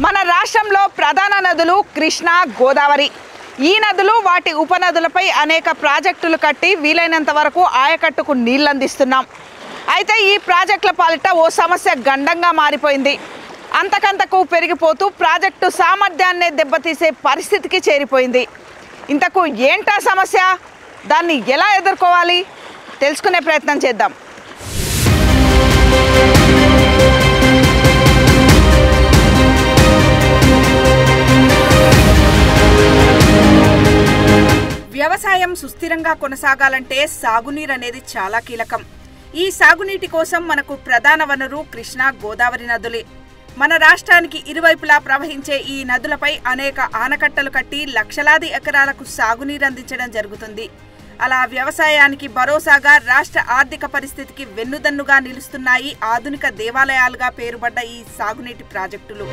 మన రాష్ట్రంలో ప్రధాన నదులు కృష్ణా, గోదావరి. ఈ నదులు వాటి ఉపనదులపై అనేక ప్రాజెక్టులు కట్టి వీలైనంత వరకు ఆయకట్టుకు నీళ్లు అందిస్తున్నాం. అయితే ఈ ప్రాజెక్టుల పాలిట ఓ సమస్య గండంగా మారిపోయింది. అంతకంతకు పెరిగిపోతూ ప్రాజెక్టు సామర్థ్యాన్ని దెబ్బతీసే పరిస్థితికి చేరిపోయింది. ఇంతకు ఏంటా సమస్య? దాన్ని ఎలా ఎదుర్కోవాలి తెలుసుకునే ప్రయత్నం చేద్దాం. వ్యవసాయం సుస్థిరంగా కొనసాగాలంటే సాగునీరు అనేది చాలా కీలకం. ఈ సాగునీటి కోసం మనకు ప్రధాన వనరు కృష్ణా, గోదావరి నదులే. మన రాష్ట్రానికి ఇరువైపులా ప్రవహించే ఈ నదులపై అనేక ఆనకట్టలు కట్టి లక్షలాది ఎకరాలకు సాగునీరు అందించడం జరుగుతుంది. అలా వ్యవసాయానికి భరోసాగా రాష్ట్ర ఆర్థిక పరిస్థితికి వెన్నుదన్నుగా నిలుస్తున్నాయి ఆధునిక దేవాలయాలుగా పేరుపడ్డ ఈ సాగునీటి ప్రాజెక్టులు.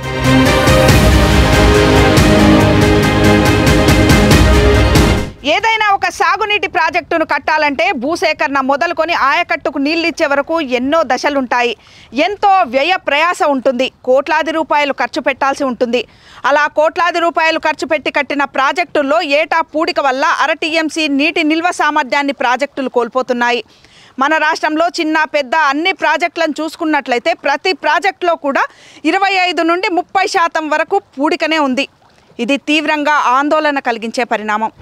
ఏదైనా ఒక సాగునీటి ప్రాజెక్టును కట్టాలంటే భూసేకరణ మొదలుకొని ఆయకట్టుకు నీళ్ళిచ్చే వరకు ఎన్నో దశలుంటాయి. ఎంతో వ్యయ ప్రయాస ఉంటుంది. కోట్లాది రూపాయలు ఖర్చు పెట్టాల్సి ఉంటుంది. అలా కోట్లాది రూపాయలు ఖర్చు పెట్టి కట్టిన ప్రాజెక్టుల్లో ఏటా పూడిక వల్ల అర టీఎంసీ నీటి నిల్వ సామర్థ్యాన్ని ప్రాజెక్టులు కోల్పోతున్నాయి. మన రాష్ట్రంలో చిన్న పెద్ద అన్ని ప్రాజెక్టులను చూసుకున్నట్లయితే ప్రతి ప్రాజెక్టులో కూడా 25 నుండి 30% వరకు పూడికనే ఉంది. ఇది తీవ్రంగా ఆందోళన కలిగించే పరిణామం.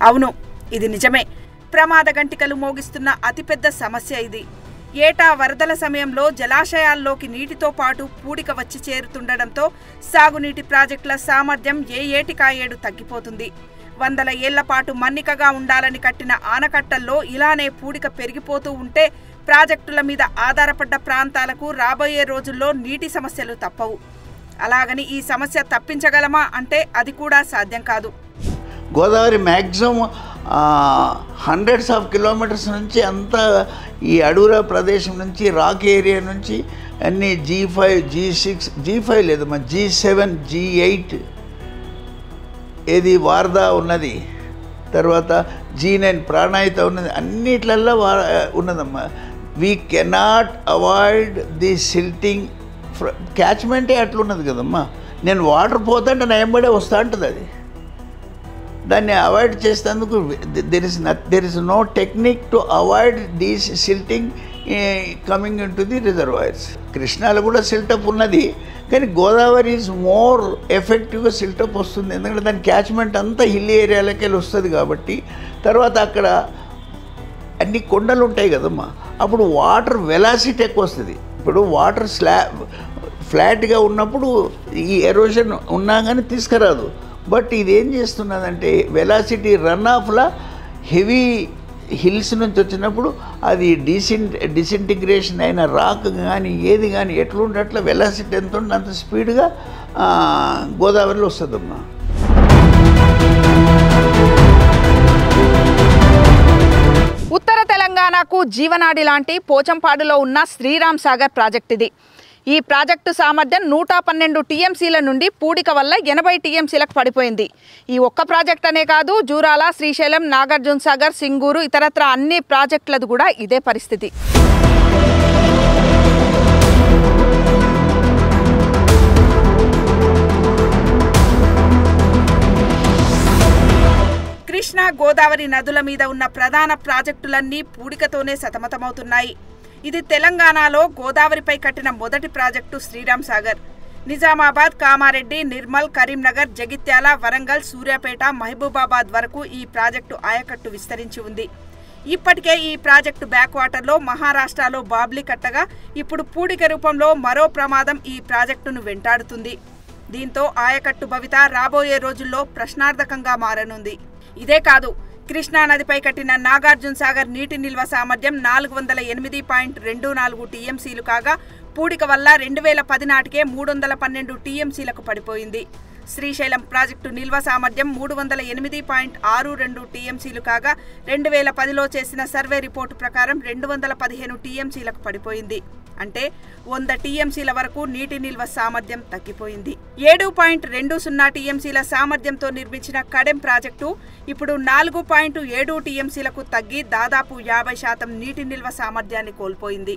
అవును, ఇది నిజమే. ప్రమాద గంటికలు మోగిస్తున్న అతిపెద్ద సమస్య ఇది. ఏటా వరదల సమయంలో జలాశయాల్లోకి నీటితో పాటు పూడిక వచ్చి చేరుతుండడంతో సాగునీటి ప్రాజెక్టుల సామర్థ్యం ఏటికాయేడు తగ్గిపోతుంది. 100 ఏళ్ల పాటు మన్నికగా ఉండాలని కట్టిన ఆనకట్టల్లో ఇలానే పూడిక పెరిగిపోతూ ఉంటే ప్రాజెక్టుల మీద ఆధారపడ్డ ప్రాంతాలకు రాబోయే రోజుల్లో నీటి సమస్యలు తప్పవు. అలాగని ఈ సమస్య తప్పించగలమా అంటే అది కూడా సాధ్యం కాదు. Godavari maximum hundreds of kilometres నుంచి అంతా ఈ అడవుల ప్రదేశం నుంచి రాక్ ఏరియా నుంచి అన్నీ G5, G6, G5 లేదు మా G7, G8 ఏది వార్దా ఉన్నది, తర్వాత G9 ప్రాణాయిత ఉన్నది, అన్నిట్లల్లో ఉన్నదమ్మా. We cannot avoid the silting. క్యాచ్మెంటే అట్లున్నది కదమ్మా. నేను వాటర్ పోతుంటే నా ఎంబడే వస్తూ ఉంటుంది. అది దాన్ని అవాయిడ్ చేసేందుకు there is no technique to avoid these silting coming into the reservoirs. కృష్ణాలో కూడా సిల్టప్ ఉన్నది, కానీ గోదావరి ఈజ్ మోర్ ఎఫెక్టివ్గా సిల్టప్ వస్తుంది. ఎందుకంటే దాని క్యాచ్మెంట్ అంతా హిల్ ఏరియాలకి వెళ్ళి వస్తుంది కాబట్టి. తర్వాత అక్కడ అన్ని కొండలు ఉంటాయి కదమ్మా, అప్పుడు వాటర్ వెలాసిటీ ఎక్కువ వస్తుంది. ఇప్పుడు వాటర్ ఫ్లాట్గా ఉన్నప్పుడు ఈ ఎరోషన్ ఉన్నా కానీ తీసుకురాదు. బట్ ఇది ఏం చేస్తున్నదంటే వెలాసిటీ రన్ ఆఫ్లా హెవీ హిల్స్ నుంచి వచ్చినప్పుడు అది డిసింటిగ్రేషన్ అయిన రాక్ కానీ ఏది కానీ ఎట్లుంటే అట్లా వెలాసిటీ ఎంత ఉంటే అంత స్పీడ్గా గోదావరిలో వస్తుందమ్మా. ఉత్తర తెలంగాణకు జీవనాడి లాంటి పోచంపాడులో ఉన్న శ్రీరామ్ సాగర్ ప్రాజెక్ట్ ఇది. ఈ ప్రాజెక్టు సామర్థ్యం 112 టీఎంసీల నుండి పూడిక వల్ల 80 టీఎంసీలకు పడిపోయింది. ఈ ఒక్క ప్రాజెక్ట్ అనే కాదు, జూరాల, శ్రీశైలం, నాగార్జున సాగర్, సింగూరు ఇతరత్ర అన్ని ప్రాజెక్టులది కూడా ఇదే పరిస్థితి. కృష్ణా, గోదావరి నదుల మీద ఉన్న ప్రధాన ప్రాజెక్టులన్నీ పూడికతోనే సతమతమవుతున్నాయి. ఇది తెలంగాణలో గోదావరిపై కట్టిన మొదటి ప్రాజెక్టు శ్రీరామ్ సాగర్. నిజామాబాద్, కామారెడ్డి, నిర్మల్, కరీంనగర్, జగిత్యాల, వరంగల్, సూర్యాపేట, మహబూబాబాద్ వరకు ఈ ప్రాజెక్టు ఆయకట్టు విస్తరించి ఉంది. ఇప్పటికే ఈ ప్రాజెక్టు బ్యాక్ వాటర్లో మహారాష్ట్రలో బాబ్లీ కట్టగా ఇప్పుడు పూడిక రూపంలో మరో ప్రమాదం ఈ ప్రాజెక్టును వెంటాడుతుంది. దీంతో ఆయకట్టు భవిత రాబోయే రోజుల్లో ప్రశ్నార్థకంగా మారనుంది. ఇదే కాదు, కృష్ణా నదిపై కట్టిన నాగార్జున సాగర్ నీటి నిల్వ సామర్థ్యం 408.24 టీఎంసీలు కాగా పూడిక వల్ల 2010 నాటికే 312 టీఎంసీలకు పడిపోయింది. శ్రీశైలం ప్రాజెక్టు నిల్వ సామర్థ్యం 308.62 టీఎంసీలు కాగా 2010లో చేసిన సర్వే రిపోర్టు ప్రకారం 215 టీఎంసీలకు పడిపోయింది. అంటే 100 టీఎంసీల వరకు నీటి నిల్వ సామర్థ్యం తగ్గిపోయింది. 7.20 టీఎంసీల సామర్థ్యంతో నిర్మించిన కడెం ప్రాజెక్టు ఇప్పుడు 4.7 టీఎంసీలకు తగ్గి దాదాపు 50% నీటి నిల్వ సామర్థ్యాన్ని కోల్పోయింది.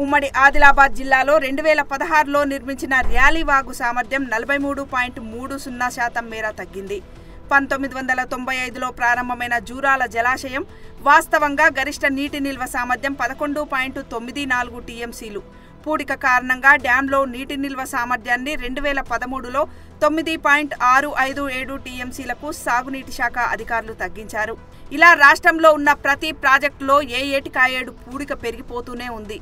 ఉమ్మడి ఆదిలాబాద్ జిల్లాలో 2016లో నిర్మించిన ర్యాలీవాగు సామర్థ్యం 43.30% మేర తగ్గింది. 1995లో ప్రారంభమైన జూరాల జలాశయం వాస్తవంగా గరిష్ట నీటి నిల్వ సామర్థ్యం 11.94 టీఎంసీలు. పూడిక కారణంగా డ్యాంలో నీటి నిల్వ సామర్థ్యాన్ని 2013లో 9.657 టీఎంసీలకు సాగునీటి శాఖ అధికారులు తగ్గించారు. ఇలా రాష్ట్రంలో ఉన్న ప్రతి ప్రాజెక్టులో ఏటికాయేడు పూడిక పెరిగిపోతూనే ఉంది.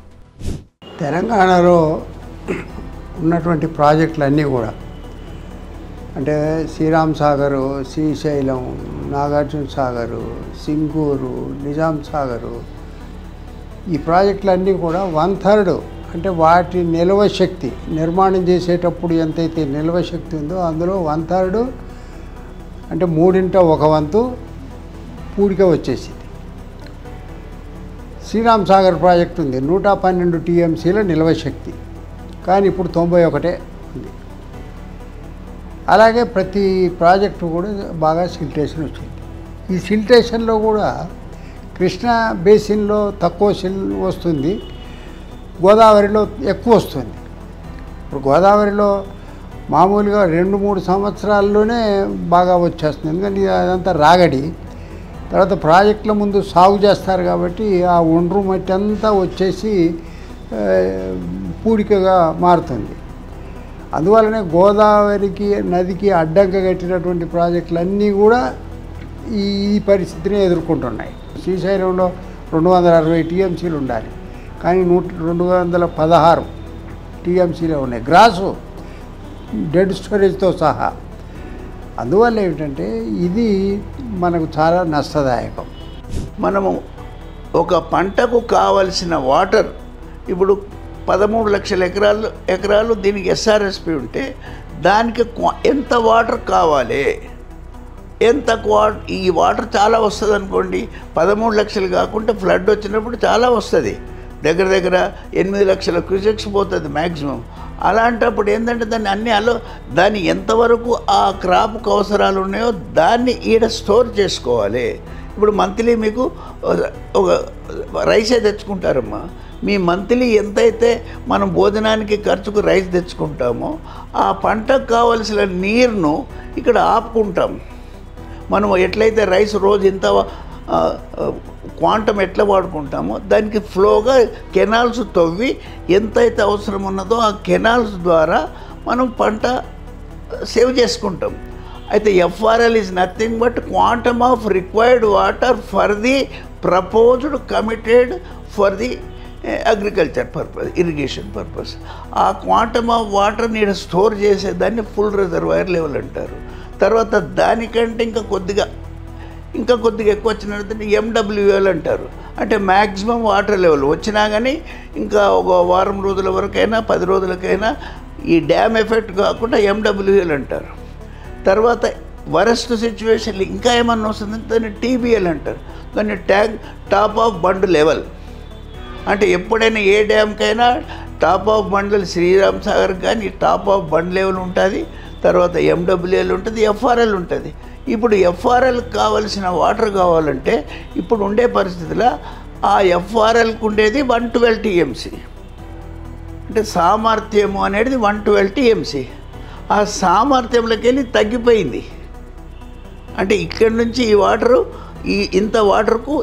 తెలంగాణలో ఉన్నటువంటి ప్రాజెక్టులన్నీ కూడా అంటే శ్రీరామ్ సాగరు, శ్రీశైలం, నాగార్జున సాగరు, సింగూరు, నిజాం సాగరు, ఈ ప్రాజెక్టులన్నీ కూడా 1/3 అంటే వాటి నిల్వ శక్తి నిర్మాణం చేసేటప్పుడు ఎంతైతే నిల్వ శక్తి ఉందో అందులో 1/3 అంటే 1/3 పూడిక వచ్చేసింది. శ్రీరామ్ సాగర్ ప్రాజెక్టు ఉంది 112 టీఎంసీల నిల్వ శక్తి, కానీ ఇప్పుడు 91 ఉంది. అలాగే ప్రతి ప్రాజెక్టు కూడా బాగా సిల్టేషన్ వచ్చింది. ఈ సిల్టేషన్లో కూడా కృష్ణా బేసిన్లో తక్కువ వస్తుంది, గోదావరిలో ఎక్కువ వస్తుంది. ఇప్పుడు గోదావరిలో మామూలుగా 2-3 సంవత్సరాల్లోనే బాగా వచ్చేస్తుంది, ఎందుకంటే అదంతా రాగడి. తర్వాత ప్రాజెక్టుల ముందు సాగు చేస్తారు కాబట్టి ఆ ఒండ్రు మట్టి అంతా వచ్చేసి పూడికగా మారుతుంది. అందువల్లనే గోదావరికి నదికి అడ్డంగా కట్టినటువంటి ప్రాజెక్టులన్నీ కూడా ఈ పరిస్థితిని ఎదుర్కొంటున్నాయి. శ్రీశైలంలో 260 టీఎంసీలు ఉండాలి, కానీ 216 టీఎంసీలే ఉన్నాయి, గ్రాసు డెడ్ స్టోరేజ్తో సహా. అందువల్ల ఏమిటంటే ఇది మనకు చాలా నష్టదాయకం. మనము ఒక పంటకు కావలసిన వాటర్ ఇప్పుడు 13 లక్షల ఎకరాలు దీనికి ఎస్ఆర్ఎస్పి ఉంటే దానికి ఎంత వాటర్ కావాలి, ఎంత ఈ వాటర్ చాలా వస్తుంది అనుకోండి. 13 లక్షలు కాకుండా ఫ్లడ్ వచ్చినప్పుడు చాలా వస్తుంది, దగ్గర 8 లక్షల క్యూసెక్స్ పోతుంది మ్యాక్సిమం. అలాంటప్పుడు ఏంటంటే దాన్ని ఎంతవరకు ఆ క్రాప్కు అవసరాలు ఉన్నాయో దాన్ని ఈడ స్టోర్ చేసుకోవాలి. ఇప్పుడు మంత్లీ మీకు ఒక రైసే తెచ్చుకుంటారమ్మా, మీ మంత్లీ ఎంతైతే మనం భోజనానికి ఖర్చుకు రైస్ తెచ్చుకుంటామో ఆ పంటకు కావలసిన నీరును ఇక్కడ ఆపుకుంటాం. మనం ఎట్లయితే రైస్ రోజు ఇంత క్వాంటం ఎట్లా వాడుకుంటామో దానికి ఫ్లోగా కెనాల్స్ తవ్వి ఎంతైతే అవసరం ఉన్నదో ఆ కెనాల్స్ ద్వారా మనం పంట సేవ్ చేసుకుంటాం. అయితే FRL is nothing but quantum of required water for the proposed committed for the agriculture purpose, irrigation purpose. ఆ క్వాంటమ్ ఆఫ్ వాటర్ నీడ స్టోర్ చేసేదాన్ని ఫుల్ రిజర్వాయర్ లెవెల్ అంటారు. తర్వాత దానికంటే ఇంకా కొద్దిగా ఎక్కువ వచ్చినట్టు ఎండబ్ల్యూఎల్ అంటారు, అంటే మ్యాక్సిమం వాటర్ లెవెల్ వచ్చినా కానీ ఇంకా ఒక వారం రోజుల వరకైనా 10 రోజులకైనా ఈ డ్యామ్ ఎఫెక్ట్ కాకుండా ఎండబ్ల్యూఎల్ అంటారు. తర్వాత వరస్ట్ సిచ్యువేషన్లు ఇంకా ఏమన్నా వస్తుందంటే దాన్ని టీబీఎల్ అంటారు, దాన్ని టాప్ ఆఫ్ బండ్ లెవెల్. అంటే ఎప్పుడైనా ఏ డ్యామ్కైనా top of bund Sriram Sagar కానీ టాప్ ఆఫ్ బండ్ లెవెల్ ఉంటుంది, తర్వాత ఎండబ్ల్యూఎల్ ఉంటుంది, ఎఫ్ఆర్ఎల్ ఉంటుంది. ఇప్పుడు ఎఫ్ఆర్ఎల్కి కావాల్సిన వాటర్ కావాలంటే ఇప్పుడు ఉండే పరిస్థితిలో ఆ ఎఫ్ఆర్ఎల్కి ఉండేది 112 టీఎంసీ, అంటే సామర్థ్యము అనేది 112 టీఎంసీ. ఆ సామర్థ్యంలోకి వెళ్ళి తగ్గిపోయింది. అంటే ఇక్కడి నుంచి ఈ వాటరు ఇంత వాటర్కు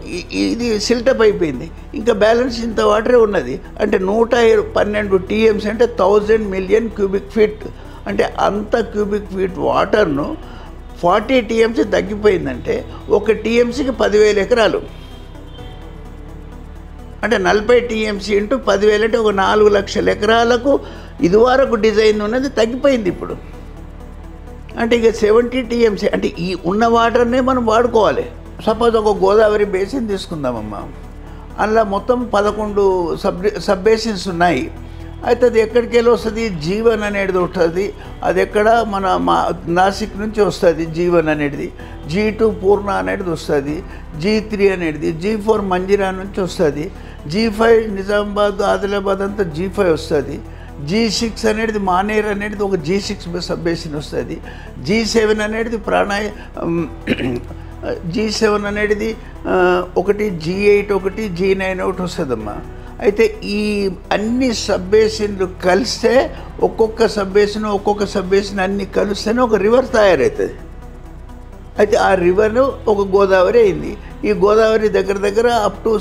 ఇది సిల్టప్ అయిపోయింది, ఇంకా బ్యాలెన్స్ ఇంత వాటరే ఉన్నది. అంటే 112 టీఎంసీ అంటే 1000 మిలియన్ క్యూబిక్ ఫీట్. అంటే అంత క్యూబిక్ ఫీట్ వాటర్ను 40 టీఎంసీ తగ్గిపోయిందంటే ఒక టీఎంసీకి 10,000 ఎకరాలు, అంటే 40 టీఎంసీ ఇంటూ 10,000 అంటే ఒక 4 లక్షల ఎకరాలకు ఇదివరకు డిజైన్ ఉన్నది తగ్గిపోయింది ఇప్పుడు. అంటే ఇక 70 టీఎంసీ, అంటే ఈ ఉన్న వాటర్నే మనం వాడుకోవాలి. సపోజ్ ఒక గోదావరి బేసిన్ తీసుకుందామమ్మా, అందులో మొత్తం 11 సబ్ బేసిన్స్ ఉన్నాయి. అయితే అది ఎక్కడికి వెళ్ళి వస్తుంది, జీవన్ అనేది ఉంటుంది. అది ఎక్కడ మన నాసిక్ నుంచి వస్తుంది జీవన్ అనేది, G2 పూర్ణ అనేది వస్తుంది, G3 అనేది, G4 మంజిరా నుంచి వస్తుంది, G5 నిజామాబాద్ ఆదిలాబాద్ అంతా G5 వస్తుంది. G6 అనేది మానేర్ అనేది ఒక G6 సబ్ బేసిన్ వస్తుంది. G7 అనేది G7 అనేది ఒకటి G8 ఒకటి G9 ఒకటి వస్తుందమ్మా. అయితే ఈ అన్ని సబ్ బేసిన్లు కలిస్తే ఒక్కొక్క సబ్ బేసిన్ అన్నీ కలిస్తేనే ఒక రివర్ తయారవుతుంది. అయితే ఆ రివర్ను ఒక గోదావరి అయింది. ఈ గోదావరి దగ్గర అప్ టు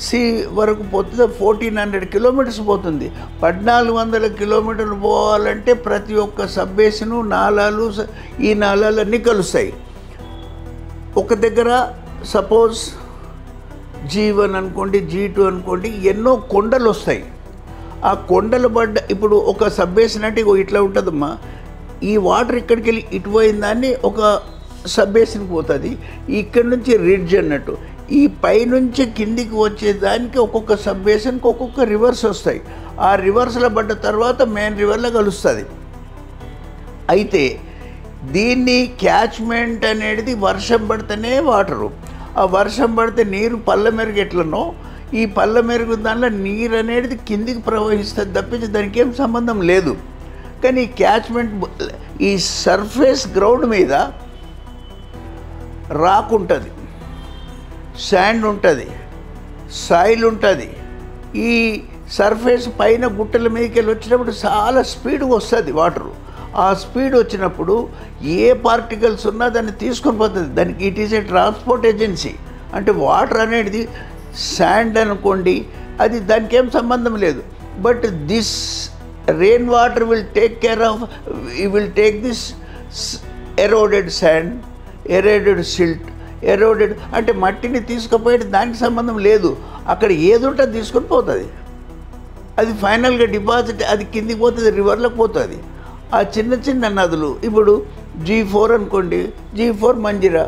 సీ వరకు పోతుంది. 1400 కిలోమీటర్స్ పోతుంది. 1400 కిలోమీటర్లు పోవాలంటే ప్రతి ఒక్క సబ్ బేసిను నాలాలు ఈ నాలాలన్నీ కలుస్తాయి. ఒక దగ్గర సపోజ్ G1 అనుకోండి, G2 అనుకోండి, ఎన్నో కొండలు వస్తాయి. ఆ కొండలు ఇప్పుడు ఒక సబ్ బేసిన్ అంటే ఇట్లా ఉంటుందమ్మా. ఈ వాటర్ ఇక్కడికి వెళ్ళి ఇటు పోయిన దాన్ని ఒక సబ్ బేసిన్కి పోతుంది. ఇక్కడి నుంచి రిడ్జ్ అన్నట్టు ఈ పైనుంచి కిందికి వచ్చేదానికి ఒక్కొక్క సబ్ బేసిన్కి ఒక్కొక్క రివర్స్ వస్తాయి. ఆ రివర్స్లో పడ్డ తర్వాత మెయిన్ రివర్లో కలుస్తుంది. అయితే దీన్ని క్యాచ్మెంట్ అనేది వర్షం పడితేనే వాటరు. ఆ వర్షం పడితే నీరు పళ్ళ మెరుగు ఎట్లనో ఈ పళ్ళ మెరుగు దానిలో నీరు అనేది కిందికి ప్రవహిస్తుంది తప్పించి దానికి ఏం సంబంధం లేదు. కానీ ఈ క్యాచ్మెంట్ ఈ సర్ఫేస్ గ్రౌండ్ మీద రాక్ ఉంటుంది, శాండ్ ఉంటుంది, సాయిల్ ఉంటుంది. ఈ సర్ఫేస్ పైన గుట్టల మీదకి వెళ్ళి వచ్చినప్పుడు చాలా స్పీడ్గా వస్తుంది వాటరు. ఆ స్పీడ్ వచ్చినప్పుడు ఏ పార్టికల్స్ ఉన్నా దాన్ని తీసుకొని పోతుంది. దానికి it is a transport agency. అంటే వాటర్ అనేది శాండ్ అనుకోండి, అది దానికి ఏం సంబంధం లేదు. But this rain water will take this eroded sand, eroded silt. Eroded అంటే మట్టిని తీసుకుపోయేది దానికి సంబంధం లేదు. అక్కడ ఏది ఉంటే అది తీసుకొని పోతుంది. అది ఫైనల్గా డిపాజిట్ అది కిందికి పోతుంది, రివర్లోకి పోతుంది. ఆ చిన్న నదులు ఇప్పుడు G4 అనుకోండి, G4 మంజిరా.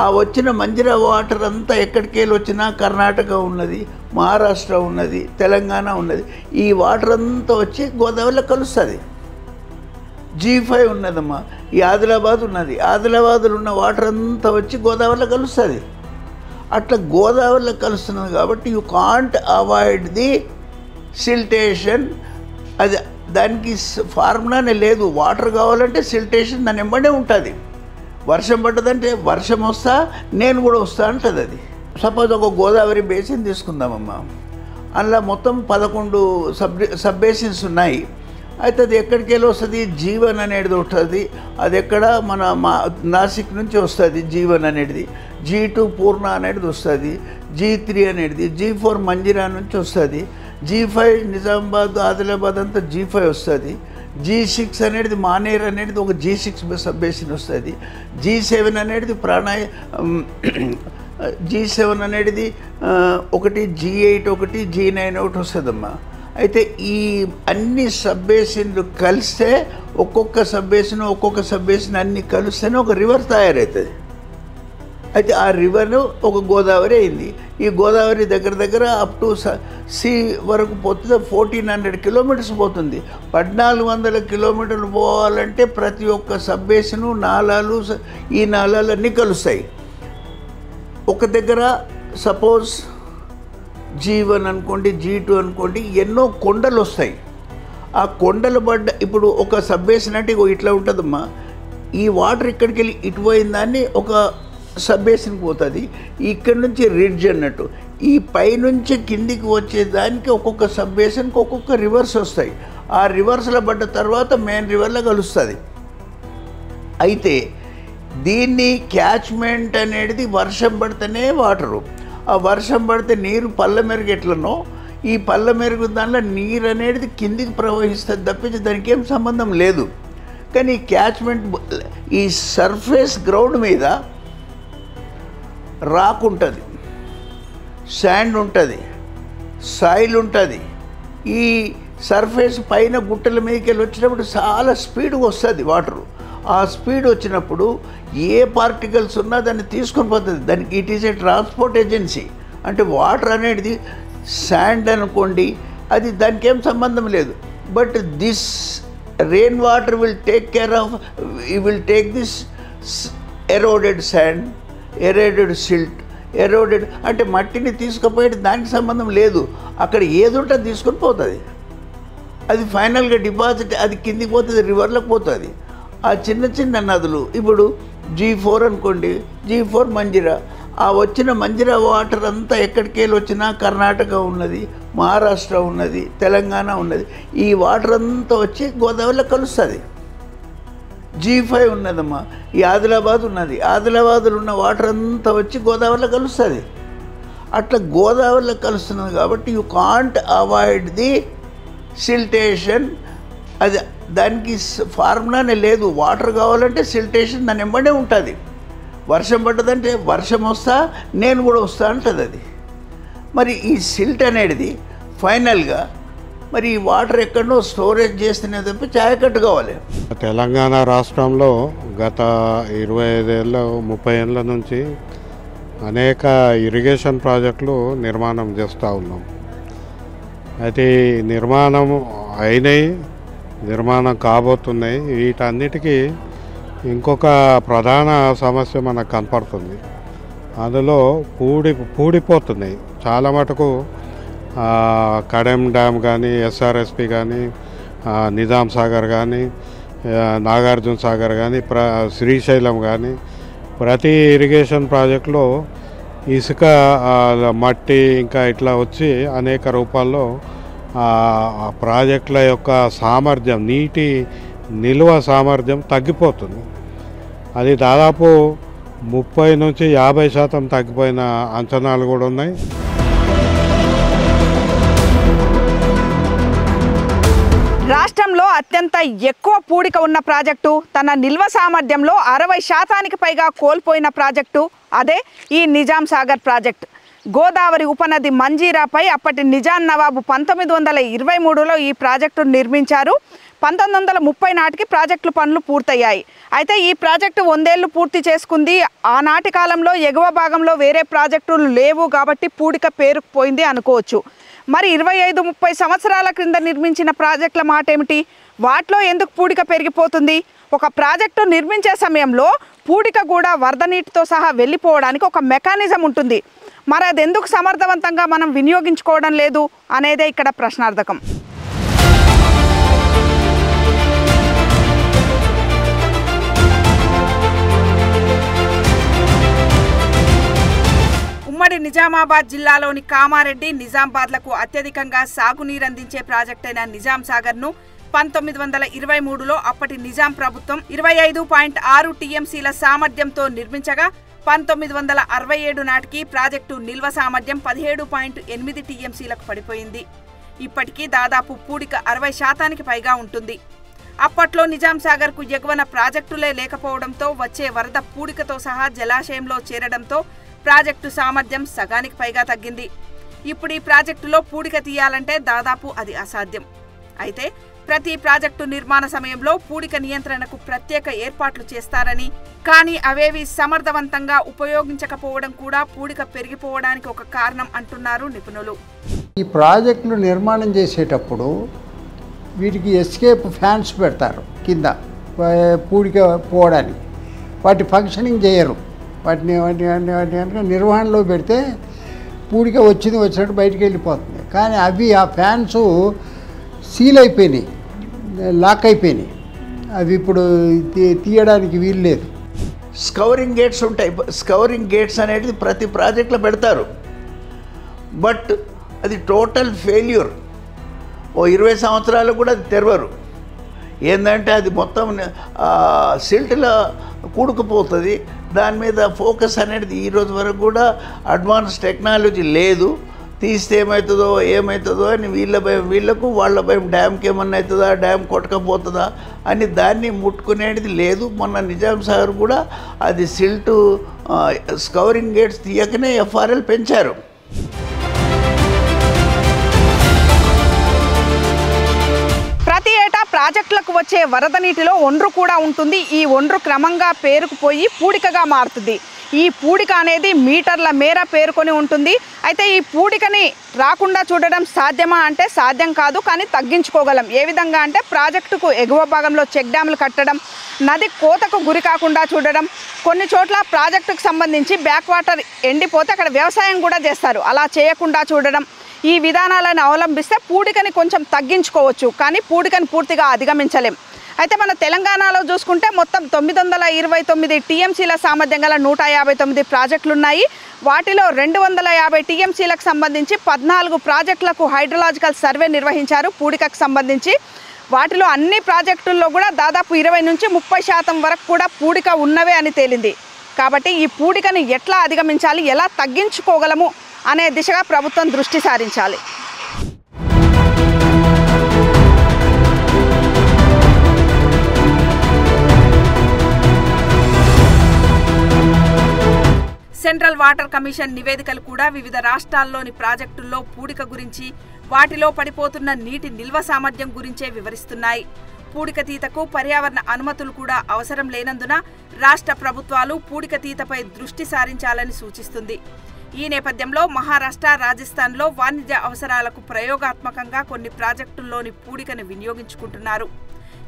ఆ వచ్చిన మంజిరా వాటర్ అంతా ఎక్కడికి వెళ్ళి వచ్చినా కర్ణాటక ఉన్నది, మహారాష్ట్ర ఉన్నది, తెలంగాణ ఉన్నది. ఈ వాటర్ అంతా వచ్చి గోదావరిలో కలుస్తుంది. G5 ఉన్నదమ్మా. ఈ ఆదిలాబాద్ ఉన్నది, ఆదిలాబాద్లో ఉన్న వాటర్ అంతా వచ్చి గోదావరిలో కలుస్తుంది. అట్లా గోదావరిలో కలుస్తున్నది కాబట్టి you can't avoid the siltation. అది దానికి ఫార్ములానే లేదు. వాటర్ కావాలంటే సిల్టేషన్ దాని వెంబడే ఉంటుంది. వర్షం పడ్డదంటే వర్షం వస్తా నేను కూడా వస్తా అంటుంది. అది సపోజ్ ఒక గోదావరి బేసిన్ తీసుకుందామమ్మా. అందులో మొత్తం 11 సబ్ బేసిన్స్ ఉన్నాయి. అయితే అది ఎక్కడికి వెళ్ళి వస్తుంది? G1 అనేది ఉంటుంది. అది ఎక్కడ మన నాసిక్ నుంచి వస్తుంది G1 అనేది. G2 పూర్ణ అనేది వస్తుంది. G3 అనేది, G4 మంజిరా నుంచి వస్తుంది. G5 నిజామాబాద్ ఆదిలాబాద్ అంతా G5 వస్తుంది. G6 అనేది మానేర్ అనేది ఒక G6 సబ్ బేసిన్ వస్తుంది. G7 అనేది G7 అనేది ఒకటి G8 ఒకటి G9 ఒకటి వస్తుందమ్మా. అయితే ఈ అన్ని సబ్ బేసిన్లు కలిస్తే ఒక్కొక్క సబ్ బేసిన్ అన్నీ కలిస్తేనే ఒక రివర్ తయారవుతుంది. అయితే ఆ రివర్ను ఒక గోదావరి అయింది. ఈ గోదావరి దగ్గర అప్ టు సీ వరకు పోతుంది. 1400 కిలోమీటర్స్ పోతుంది. 1400 కిలోమీటర్లు పోవాలంటే ప్రతి ఒక్క సబ్ బేసిను నాలాలు ఈ నాలాలన్నీ కలుస్తాయి. ఒక దగ్గర సపోజ్ G1 అనుకోండి, G2 అనుకోండి, ఎన్నో కొండలు వస్తాయి. ఆ కొండలు ఇప్పుడు ఒక సబ్ బేసిన్ అంటే ఇట్లా ఉంటుందమ్మా. ఈ వాటర్ ఇక్కడికి వెళ్ళి ఇటు పోయిన దాన్ని ఒక సబ్ బేసిన్కి పోతుంది. ఇక్కడి నుంచి రిడ్జ్ అన్నట్టు ఈ పైనుంచి కిందికి వచ్చేదానికి ఒక్కొక్క సబ్ బేసిన్కి ఒక్కొక్క రివర్స్ వస్తాయి. ఆ రివర్స్లో పడ్డ తర్వాత మెయిన్ రివర్లో కలుస్తుంది. అయితే దీన్ని క్యాచ్మెంట్ అనేది వర్షం పడితేనే వాటరు. ఆ వర్షం పడితే నీరు పళ్ళ మెరుగు ఎట్లనో ఈ పళ్ళ మెరుగు దానిలో నీరు అనేది కిందికి ప్రవహిస్తుంది తప్పించి దానికి ఏం సంబంధం లేదు. కానీ ఈ క్యాచ్మెంట్ ఈ సర్ఫేస్ గ్రౌండ్ మీద రాక్ ఉంటుంది, శాండ్ ఉంటుంది, సాయిల్ ఉంటుంది. ఈ సర్ఫేస్ పైన గుట్టల మీదకి వెళ్ళి వచ్చినప్పుడు చాలా స్పీడ్గా వస్తుంది వాటరు. ఆ స్పీడ్ వచ్చినప్పుడు ఏ పార్టికల్స్ ఉన్నా దాన్ని తీసుకొని పోతుంది. దానికి it is a transport agency. అంటే వాటర్ అనేది శాండ్ అనుకోండి, అది దానికి ఏం సంబంధం లేదు. But this rain water will take this eroded sand, eroded silt. Eroded అంటే మట్టిని తీసుకుపోయేది దానికి సంబంధం లేదు. అక్కడ ఏది ఉంటే తీసుకొని పోతుంది. అది ఫైనల్గా డిపాజిట్ అది కిందికి పోతుంది, రివర్లోకి పోతుంది. ఆ చిన్న చిన్న నదులు ఇప్పుడు G4 అనుకోండి, G4 మంజిరా, ఆ వచ్చిన మంజిరా వాటర్ అంతా ఎక్కడికి వెళ్ళి వచ్చినా కర్ణాటక ఉన్నది, మహారాష్ట్ర ఉన్నది, తెలంగాణ ఉన్నది. ఈ వాటర్ అంతా వచ్చి గోదావరిలో కలుస్తుంది. G5 ఉన్నదమ్మా, ఈ ఆదిలాబాద్ ఉన్నది, ఆదిలాబాద్లో ఉన్న వాటర్ అంతా వచ్చి గోదావరిలో కలుస్తుంది. అట్లా గోదావరిలో కలుస్తున్నది కాబట్టి you can't avoid the siltation. అది దానికి ఫార్ములానే లేదు. వాటర్ కావాలంటే సిల్టేషన్ దాని వెంబడే ఉంటుంది. వర్షం పడ్డదంటే వర్షం వస్తా నేను కూడా వస్తా అంటుంది అది. మరి ఈ సిల్ట్ అనేది ఫైనల్గా మరి ఈ వాటర్ ఎక్కడో స్టోరేజ్ చేస్తేనే తప్ప ఛాయకట్టు కావాలి. తెలంగాణ రాష్ట్రంలో గత 25 ఏళ్ళ 30 ఏళ్ళ నుంచి అనేక ఇరిగేషన్ ప్రాజెక్టులు నిర్మాణం చేస్తూ ఉన్నాం. అయితే నిర్మాణం అయినాయి, నిర్మాణం కాబోతున్నాయి. వీటన్నిటికీ ఇంకొక ప్రధాన సమస్య మనకు కనపడుతుంది. అందులో పూడిపోతున్నాయి చాలా మటుకు. కడెం డ్యామ్ కానీ, SRSP కానీ, నిజాం సాగర్ కానీ, నాగార్జున సాగర్ కానీ, శ్రీశైలం కానీ, ప్రతి ఇరిగేషన్ ప్రాజెక్టులో ఇసుక మట్టి ఇంకా ఇట్లా వచ్చి అనేక రూపాల్లో ప్రాజెక్టుల యొక్క సామర్థ్యం, నీటి నిల్వ సామర్థ్యం తగ్గిపోతుంది. అది దాదాపు 30 నుంచి 50% తగ్గిపోయిన అంచనాలు కూడా ఉన్నాయి. రాష్ట్రంలో అత్యంత ఎక్కువ పూడిక ఉన్న ప్రాజెక్టు, తన నిల్వ సామర్థ్యంలో 60% పైగా కోల్పోయిన ప్రాజెక్టు అదే ఈ నిజాం సాగర్ ప్రాజెక్టు. గోదావరి ఉపనది మంజీరాపై అప్పటి నిజాం నవాబు 1923లో ఈ ప్రాజెక్టు నిర్మించారు. 1930 నాటికి ప్రాజెక్టు పనులు పూర్తయ్యాయి. అయితే ఈ ప్రాజెక్టు 100 ఏళ్ళు పూర్తి చేసుకుంది. ఆనాటి కాలంలో ఎగువ భాగంలో వేరే ప్రాజెక్టులు లేవు కాబట్టి పూడిక పేరుకుపోయింది అనుకోవచ్చు. మరి 25-30 సంవత్సరాల క్రింద నిర్మించిన ప్రాజెక్టుల మాట ఏమిటి? వాటిలో ఎందుకు పూడిక పెరిగిపోతుంది? ఒక ప్రాజెక్టు నిర్మించే సమయంలో పూడిక కూడా వరద నీటితో సహా వెళ్ళిపోవడానికి ఒక మెకానిజం ఉంటుంది. మరి అది ఎందుకు సమర్థవంతంగా మనం వినియోగించుకోవడం లేదు అనేదే ఇక్కడ ప్రశ్నార్థకం. ఉమ్మడి నిజామాబాద్ జిల్లాలోని కామారెడ్డి, నిజామాబాద్లకు అత్యధికంగా సాగునీరందించే ప్రాజెక్టైన నిజాం సాగర్ను 1923లో అప్పటి నిజాం ప్రభుత్వం 25.6 టీఎంసీల సామర్థ్యంతో నిర్మించగా 1967 నాటికి ప్రాజెక్టు నిల్వ సామర్థ్యం 17.8 టీఎంసీలకు పడిపోయింది. ఇప్పటికీ దాదాపు పూడిక 60% పైగా ఉంటుంది. అప్పట్లో నిజాం సాగర్కు ఎగువన ప్రాజెక్టులే లేకపోవడంతో వచ్చే వరద పూడికతో సహా జలాశయంలో చేరడంతో ప్రాజెక్టు సామర్థ్యం సగానికి పైగా తగ్గింది. ఇప్పుడు ఈ ప్రాజెక్టులో పూడిక తీయాలంటే దాదాపు అది అసాధ్యం. అయితే ప్రతి ప్రాజెక్టు నిర్మాణ సమయంలో పూడిక నియంత్రణకు ప్రత్యేక ఏర్పాట్లు చేస్తారని, కానీ అవేవి సమర్థవంతంగా ఉపయోగించకపోవడం కూడా పూడిక పెరిగిపోవడానికి ఒక కారణం అంటున్నారు నిపుణులు. ఈ ప్రాజెక్టులు నిర్మాణం చేసేటప్పుడు వీటికి ఎస్కేప్ ఫ్యాన్స్ పెడతారు కింద పూడిక పోవడానికి. వాటి ఫంక్షనింగ్ చేయరు. వాటిని కనుక నిర్వహణలో పెడితే పూడిక వచ్చినట్టు బయటికి వెళ్ళిపోతుంది. కానీ అవి ఆ ఫ్యాన్స్ సీల్ అయిపోయినాయి, లాక్ అయిపోయినాయి. అవి ఇప్పుడు తీయడానికి వీలు లేదు. స్కవరింగ్ గేట్స్ ఉంటాయి. స్కవరింగ్ గేట్స్ అనేది ప్రతి ప్రాజెక్టులో పెడతారు. బట్ అది టోటల్ ఫెయిల్యూర్. ఓ 20 సంవత్సరాలు కూడా అది తెరవరు. ఏంటంటే అది మొత్తం సిల్ట్లో కూడుకుపోతుంది. దాని మీద ఫోకస్ అనేది ఈరోజు వరకు కూడా అడ్వాన్స్ టెక్నాలజీ లేదు. తీస్తే ఏమవుతుందో అని వీళ్ళ భయం వీళ్ళకు, వాళ్ళ భయం డ్యామ్కి ఏమన్నా అవుతుందా, డ్యామ్ కొట్టకపోతుందా అని దాన్ని ముట్టుకునేది లేదు. మొన్న నిజాం సాగర్ కూడా అది సిల్టు స్కవరింగ్ గేట్స్ తీయకనే FRL పెంచారు. ప్రతి ఏటా ప్రాజెక్టులకు వచ్చే వరద నీటిలో ఒండ్రు కూడా ఉంటుంది. ఈ ఒండ్రు క్రమంగా పేరుకుపోయి పూడికగా మారుతుంది. ఈ పూడిక అనేది మీటర్ల మేర పేరుకొని ఉంటుంది. అయితే ఈ పూడికని రాకుండా చూడడం సాధ్యమా అంటే సాధ్యం కాదు, కానీ తగ్గించుకోగలం. ఏ విధంగా అంటే ప్రాజెక్టుకు ఎగువ భాగంలో చెక్ డ్యాములు కట్టడం, నది కోతకు గురి కాకుండా చూడడం, కొన్ని చోట్ల ప్రాజెక్టుకు సంబంధించి బ్యాక్ వాటర్ ఎండిపోతే అక్కడ వ్యవసాయం కూడా చేస్తారు, అలా చేయకుండా చూడడం. ఈ విధానాలను అవలంబిస్తే పూడికని కొంచెం తగ్గించుకోవచ్చు, కానీ పూడికని పూర్తిగా అధిగమించలేం. అయితే మన తెలంగాణలో చూసుకుంటే మొత్తం 929 టీఎంసీల సామర్థ్యం గల 159 ప్రాజెక్టులు ఉన్నాయి. వాటిలో 250 టీఎంసీలకు సంబంధించి 14 ప్రాజెక్టులకు హైడ్రలాజికల్ సర్వే నిర్వహించారు పూడికకు సంబంధించి. వాటిలో అన్ని ప్రాజెక్టుల్లో కూడా దాదాపు 20 నుంచి 30% వరకు కూడా పూడిక ఉన్నవే అని తేలింది. కాబట్టి ఈ పూడికని ఎట్లా అధిగమించాలి, ఎలా తగ్గించుకోగలము అనే దిశగా ప్రభుత్వం దృష్టి సారించాలి. సెంట్రల్ వాటర్ కమిషన్ నివేదికలు కూడా వివిధ రాష్ట్రాల్లోని ప్రాజెక్టుల్లో పూడిక గురించి, వాటిలో పడిపోతున్న నీటి నిల్వ సామర్థ్యం గురించే వివరిస్తున్నాయి. పూడిక తీతకు పర్యావరణ అనుమతులు కూడా అవసరం లేనందున రాష్ట్ర ప్రభుత్వాలు పూడిక తీతపై దృష్టి సారించాలని సూచిస్తుంది. ఈ నేపథ్యంలో మహారాష్ట్ర, రాజస్థాన్లో వాణిజ్య అవసరాలకు ప్రయోగాత్మకంగా కొన్ని ప్రాజెక్టుల్లోని పూడికను వినియోగించుకుంటున్నారు.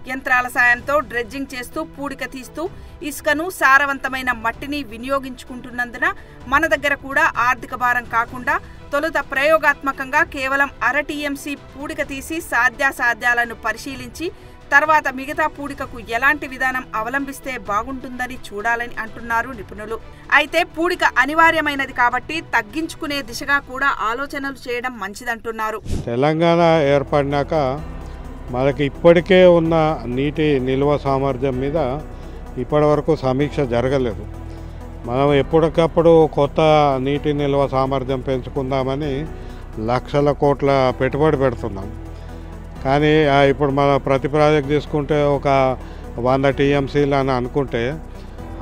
యంత్రాల సాయంతో డ్రెడ్జింగ్ చేస్తూ పూడిక తీస్తూ ఇసుకను, సారవంతమైన మట్టిని వినియోగించుకుంటున్నందున మన దగ్గర కూడా ఆర్థిక భారం కాకుండా తొలుత ప్రయోగాత్మకంగా కేవలం 1/2 టీఎంసీ పూడిక తీసి సాధ్యాసాధ్యాలను పరిశీలించి తర్వాత మిగతా పూడికకు ఎలాంటి విధానం అవలంబిస్తే బాగుంటుందని చూడాలని అంటున్నారు నిపుణులు. అయితే పూడిక అనివార్యమైనది కాబట్టి తగ్గించుకునే దిశగా కూడా ఆలోచనలు చేయడం మంచిదంటున్నారు. తెలంగాణ ఏర్పడినాక మనకి ఇప్పటికే ఉన్న నీటి నిల్వ సామర్థ్యం మీద ఇప్పటివరకు సమీక్ష జరగలేదు. మనం ఎప్పటికప్పుడు కొత్త నీటి నిల్వ సామర్థ్యం పెంచుకుందామని లక్షల కోట్ల పెట్టుబడి పెడుతున్నాం. కానీ ఇప్పుడు మన ప్రతి ప్రాజెక్ట్ తీసుకుంటే ఒక 100 టీఎంసీలు అని అనుకుంటే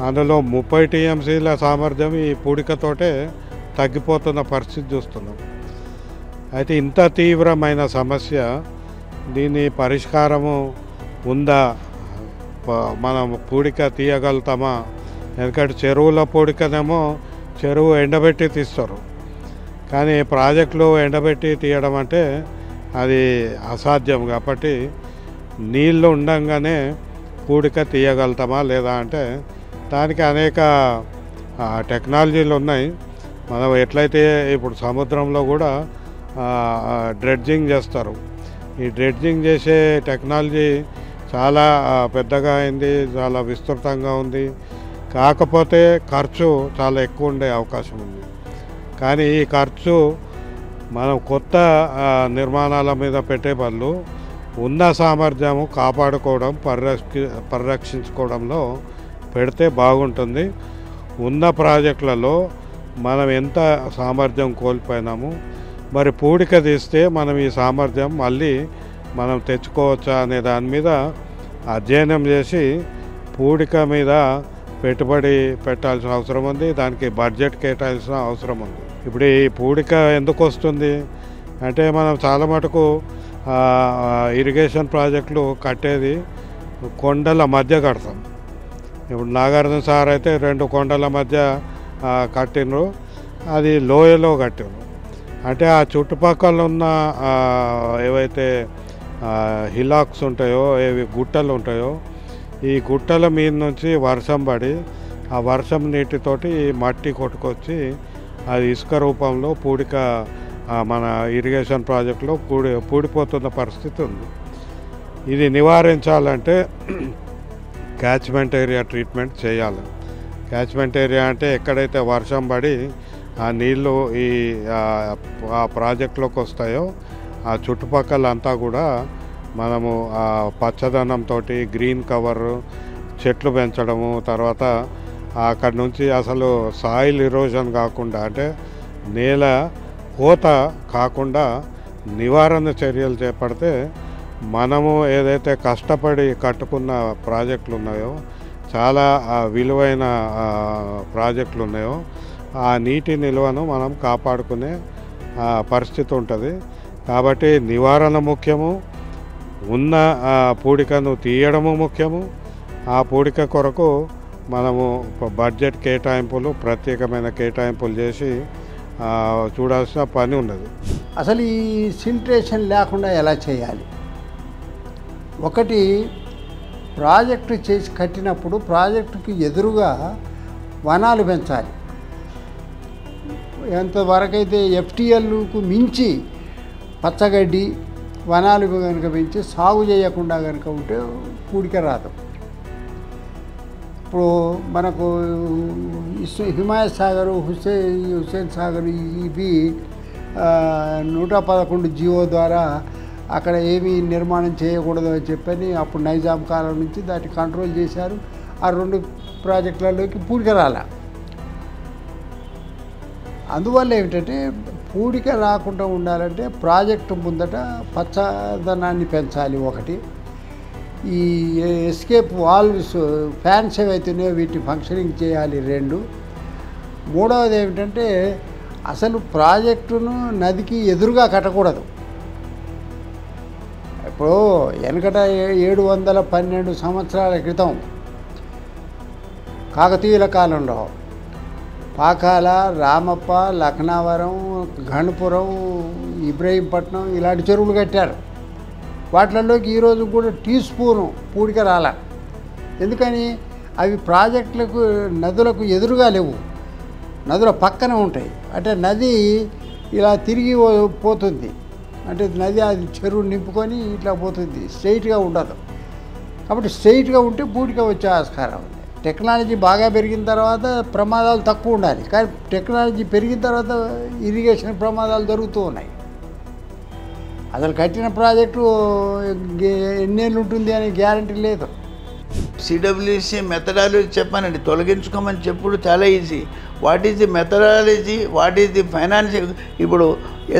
అందులో 30 టీఎంసీల సామర్థ్యం ఈ పూడికతోటే తగ్గిపోతున్న పరిస్థితి చూస్తున్నాం. అయితే ఇంత తీవ్రమైన సమస్య, దీని పరిష్కారము ఉందా, మనం పూడిక తీయగలుగుతామా? ఎందుకంటే చెరువుల పూడికనేమో చెరువు ఎండబెట్టి తీస్తారు, కానీ ప్రాజెక్టులు ఎండబెట్టి తీయడం అంటే అది అసాధ్యం. కాబట్టి నీళ్ళు ఉండంగానే పూడిక తీయగలుగుతామా లేదా అంటే దానికి అనేక టెక్నాలజీలు ఉన్నాయి. మనం ఎట్లయితే ఇప్పుడు సముద్రంలో కూడా డ్రెడ్జింగ్ చేస్తారు. ఈ డ్రెడ్జింగ్ చేసే టెక్నాలజీ చాలా పెద్దగా అయింది, చాలా విస్తృతంగా ఉంది. కాకపోతే ఖర్చు చాలా ఎక్కువ ఉండే అవకాశం ఉంది. కానీ ఈ ఖర్చు మనం కొత్త నిర్మాణాల మీద పెట్టే బదులు ఉన్న సామర్థ్యము కాపాడుకోవడం, పరిరక్షించుకోవడంలో పెడితే బాగుంటుంది. ఉన్న ప్రాజెక్టులలో మనం ఎంత సామర్థ్యం కోల్పోయినాము, మరి పూడిక తీస్తే మనం ఈ సామర్థ్యం మళ్ళీ మనం తెచ్చుకోవచ్చా అనే దాని మీద అధ్యయనం చేసి పూడిక మీద పెట్టుబడి పెట్టాల్సిన అవసరం ఉంది. దానికి బడ్జెట్ కేటాయించిన అవసరం ఉంది. ఇప్పుడు ఈ పూడిక ఎందుకు వస్తుంది అంటే మనం చాలా మటుకు ఇరిగేషన్ ప్రాజెక్టులు కట్టేది కొండల మధ్య కడతాం. ఇప్పుడు నాగార్జున సార్ అయితే 2 కొండల మధ్య కట్టినరు, అది లోయలో కట్టినరు. అంటే ఆ చుట్టుపక్కల ఉన్న ఏవైతే హిలాక్స్ ఉంటాయో, ఏవి గుట్టలు ఉంటాయో, ఈ గుట్టల మీద నుంచి వర్షం పడి ఆ వర్షం నీటితోటి మట్టి కొట్టుకొచ్చి అది ఇసుక రూపంలో పూడిక మన ఇరిగేషన్ ప్రాజెక్టులో పూడిపోతున్న పరిస్థితి ఉంది. ఇది నివారించాలంటే క్యాచ్మెంట్ ఏరియా ట్రీట్మెంట్ చేయాలి. క్యాచ్మెంట్ ఏరియా అంటే ఎక్కడైతే వర్షం పడి ఆ నీళ్ళు ఆ ప్రాజెక్టులోకి వస్తాయో ఆ చుట్టుపక్కల అంతా కూడా మనము ఆ పచ్చదనంతో గ్రీన్ కవర్ చెట్లు పెంచడము, తర్వాత అక్కడి నుంచి అసలు సాయిల్ ఇరోజన్ కాకుండా అంటే నేల కోత కాకుండా నివారణ చర్యలు చేపడితే మనము ఏదైతే కష్టపడి కట్టుకున్న ప్రాజెక్టులు ఉన్నాయో, చాలా విలువైన ప్రాజెక్టులు ఉన్నాయో, ఆ నీటి నిల్వను మనం కాపాడుకునే పరిస్థితి ఉంటుంది. కాబట్టి నివారణ ముఖ్యము, ఉన్న పూడికను తీయడము ముఖ్యము. ఆ పూడిక కొరకు మనము బడ్జెట్ కేటాయింపులు ప్రత్యేకమైన కేటాయింపులు చేసి చూడాల్సిన పని ఉన్నది. అసలు ఈ సిల్ట్రేషన్ లేకుండా ఎలా చేయాలి? ఒకటి, ప్రాజెక్టు చేసి కట్టినప్పుడు ప్రాజెక్టుకి ఎదురుగా వనాలు పెంచాలి. ఎంతవరకైతే ఎఫ్టీఎల్కు మించి పచ్చగడ్డి వనాలు కనుక పెంచి సాగు చేయకుండా కనుక ఉంటే పూడిక రాదు. ఇప్పుడు మనకు హిమాయత్ సాగరు, హుస్సేన్ సాగర్ ఇవి 111 జీవో ద్వారా అక్కడ ఏమీ నిర్మాణం చేయకూడదు అని చెప్పని అప్పుడు నైజాం కాలం నుంచి దాన్ని కంట్రోల్ చేశారు. ఆ 2 ప్రాజెక్టులలోకి పూడిక రాల. అందువల్ల ఏమిటంటే పూడిక రాకుండా ఉండాలంటే ప్రాజెక్టు ముందట పచ్చదనాన్ని పెంచాలి ఒకటి. ఈ ఎస్కేప్ వాల్వ్స్ ఫ్యాన్స్ ఏవైతున్నాయో వీటిని ఫంక్షనింగ్ చేయాలి 2. మూడవది ఏమిటంటే అసలు ప్రాజెక్టును నదికి ఎదురుగా కట్టకూడదు. ఇప్పుడు వెనకట 712 సంవత్సరాల క్రితం కాకతీయుల కాలంలో పాకాల, రామప్ప, లక్నావరం, గణపురం, ఇబ్రహీంపట్నం ఇలాంటి చెరువులు కట్టారు. వాటిల్లోకి ఈరోజు కూడా టీ స్పూను పూడిక రాల. ఎందుకని? అవి ప్రాజెక్టులకు నదులకు ఎదురుగా లేవు, నదుల పక్కన ఉంటాయి. అంటే నది ఇలా తిరిగి పోతుంది, అంటే నది అది చెరువు నింపుకొని ఇట్లా పోతుంది, స్ట్రైట్గా ఉండదు. కాబట్టి స్ట్రైట్గా ఉంటే పూడిక వచ్చే ఆస్కారం ఉంది. టెక్నాలజీ బాగా పెరిగిన తర్వాత ప్రమాదాలు తక్కువ ఉండాలి, కానీ టెక్నాలజీ పెరిగిన తర్వాత ఇరిగేషన్ ప్రమాదాలు జరుగుతూ ఉన్నాయి. అసలు కట్టిన ప్రాజెక్టు ఎన్నేళ్ళు ఉంటుంది అనే గ్యారంటీ లేదు. సిడబ్ల్యూసి మెథడాలజీ చెప్పానండి, తొలగించుకోమని చెప్పుడు చాలా easy. What is the methodology, what is the financial? ఇప్పుడు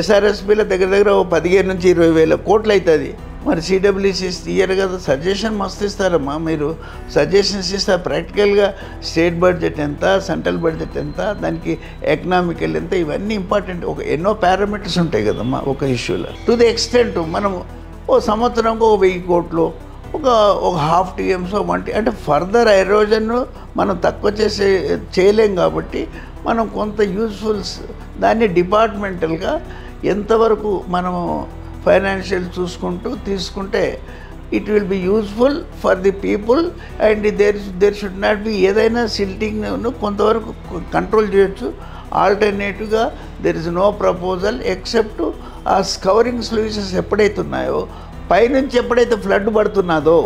ఎస్ఆర్ఎస్పీల దగ్గర 15 నుంచి 20 వేల కోట్లు అవుతుంది. మరి సిడబ్ల్యూసి ఇయ్యరు కదా, సజెషన్ మస్తు ఇస్తారమ్మా. మీరు సజెషన్స్ ఇస్తారు ప్రాక్టికల్గా. స్టేట్ బడ్జెట్ ఎంత, సెంట్రల్ బడ్జెట్ ఎంత, దానికి ఎకనామికల్ ఎంత, ఇవన్నీ ఇంపార్టెంట్. ఎన్నో పారామీటర్స్ ఉంటాయి కదమ్మా ఒక ఇష్యూలో. టు ది ఎక్స్టెంట్ మనం సంవత్సరంకు 1000 కోట్లు, ఒక ½ TMS 1 అంటే ఫర్దర్ ఎరోజన్ మనం తక్కువ చేయలేం. కాబట్టి మనం కొంత యూజ్ఫుల్స్ దాన్ని డిపార్ట్మెంటల్గా ఎంతవరకు మనము ఫైనాన్షియల్ చూసుకుంటూ తీసుకుంటే it will be useful for the people. And there should not be ఏదైనా సిల్టింగ్ను కొంతవరకు కంట్రోల్ చేయొచ్చు. ఆల్టర్నేటివ్గా there is no proposal except ఆ స్కవరింగ్ స్లూయిసెస్ ఎప్పుడైతే ఉన్నాయో, పైనుంచి ఎప్పుడైతే ఫ్లడ్ పడుతున్నదో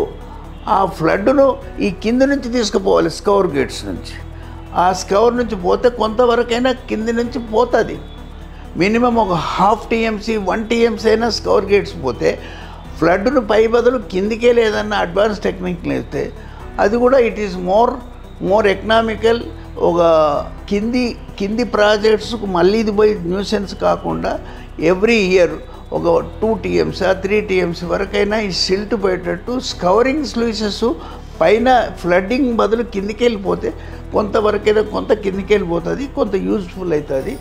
ఆ ఫ్లడ్ను ఈ కింద నుంచి తీసుకుపోవాలి, స్కవర్ గేట్స్ నుంచి. ఆ స్కవర్ నుంచి పోతే కొంతవరకైనా కింది నుంచి పోతుంది. మినిమం ఒక ½ TMC 1 TMC అయినా స్కవర్ గేట్స్ పోతే ఫ్లడ్ను పై బదులు కిందికే లేదన్న అడ్వాన్స్ టెక్నిక్ లేస్తే అది కూడా ఇట్ ఈస్ మోర్ ఎకనామికల్. ఒక కింది ప్రాజెక్ట్స్కు మళ్ళీ ఇది పోయి న్యూసెన్స్ కాకుండా ఎవ్రీ ఇయర్ ఒక 2 TMC 3 TMC వరకైనా ఈ సిల్ట్ పోయేటట్టు స్కవరింగ్ స్లూయిసెస్ పైన ఫ్లడ్డింగ్ బదులు కిందికి వెళ్ళిపోతే కొంతవరకైనా కొంత కిందికి వెళ్ళిపోతుంది, కొంత యూజ్ఫుల్ అవుతుంది.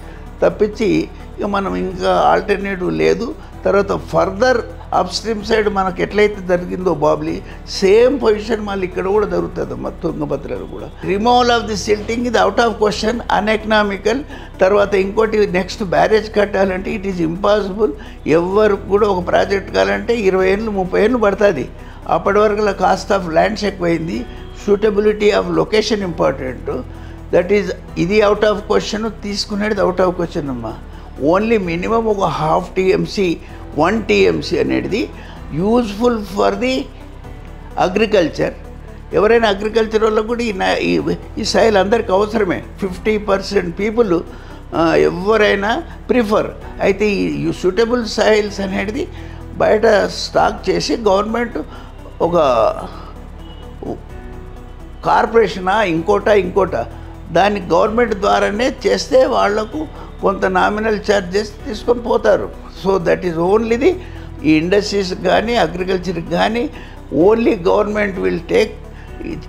తప్పించి ఇక మనం ఇంకా ఆల్టర్నేటివ్ లేదు. తర్వాత ఫర్దర్ అప్స్ట్రీమ్ సైడ్ మనకు ఎట్లయితే జరిగిందో బాబ్లీ, సేమ్ పొజిషన్ మళ్ళీ ఇక్కడ కూడా జరుగుతుంది అమ్మ. తుంగభద్రలో కూడా రిమూవల్ ఆఫ్ ది సిల్టింగ్ ఇది అవుట్ ఆఫ్ క్వశ్చన్, అన్ఎకనామికల్. తర్వాత ఇంకోటి నెక్స్ట్ బ్యారేజ్ కట్టాలంటే ఇట్ ఈజ్ ఇంపాసిబుల్. ఎవరికి కూడా ఒక ప్రాజెక్ట్ కావాలంటే 20 ఏళ్ళు 30 ఏళ్ళు పడుతుంది. అప్పటి వరకు కాస్ట్ ఆఫ్ ల్యాండ్స్ ఎక్కువైంది, suitability of location important. That is ఇది అవుట్ ఆఫ్ క్వశ్చన్, తీసుకునేది అవుట్ ఆఫ్ క్వశ్చన్ అమ్మా. ఓన్లీ మినిమం ఒక ½ TMC 1 TMC అనేది యూజ్ఫుల్ ఫర్ ది అగ్రికల్చర్. ఎవరైనా అగ్రికల్చర్ వాళ్ళకు కూడా ఈ సాయిల్ అందరికి అవసరమే. 50% పీపుల్ ఎవరైనా ప్రిఫర్. అయితే ఈ సూటబుల్ సాయిల్స్ అనేది బయట స్టాక్ చేసి గవర్నమెంట్ ఒక కార్పొరేషనా ఇంకోట దాన్ని గవర్నమెంట్ ద్వారానే చేస్తే వాళ్లకు కొంత నామినల్ ఛార్జెస్ తీసుకొని పోతారు. So that is only the ఈ ఇండస్ట్రీస్ కానీ అగ్రికల్చర్కి కానీ only government will take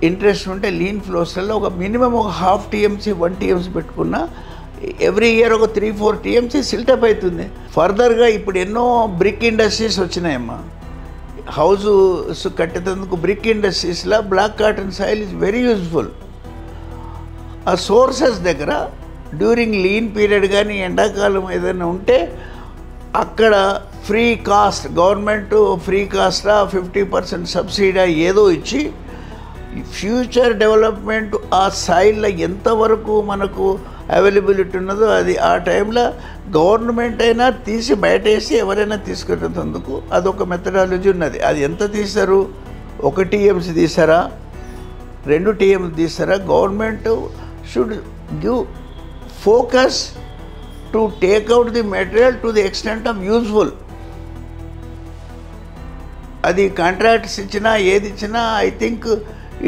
interest ఉంటే లీన్ ఫ్లోస్లలో ఒక మినిమం ఒక ½ TMC 1 TMC పెట్టుకున్నా ఎవ్రీ ఇయర్ ఒక 3-4 TMC సిల్టప్ అవుతుంది. ఫర్దర్గా ఇప్పుడు ఎన్నో బ్రిక్ ఇండస్ట్రీస్ వచ్చినాయమ్మా. హౌస్ కట్టేందుకు బ్రిక్ ఇండస్ట్రీస్లో black cotton soil is very useful. ఆ సోర్సెస్ దగ్గర డ్యూరింగ్ లీన్ పీరియడ్ కానీ ఎండాకాలం ఏదైనా ఉంటే అక్కడ ఫ్రీ కాస్ట్ గవర్నమెంట్ ఫ్రీ కాస్టా 50% సబ్సిడీ ఏదో ఇచ్చి ఫ్యూచర్ డెవలప్మెంట్ ఆ సాయిల్లో ఎంతవరకు మనకు అవైలబిలిటీ ఉన్నదో అది ఆ టైంలో గవర్నమెంట్ అయినా తీసి బయటేసి ఎవరైనా తీసుకెళ్ళేందుకు అదొక మెథడాలజీ ఉన్నది. అది ఎంత తీస్తారు, 1 TMC తీస్తారా, 2 TMC తీస్తారా? Government should give focus to take out the material to the extent of useful. అది కాంట్రాక్ట్స్ ఇచ్చినా ఏది ఇచ్చినా I think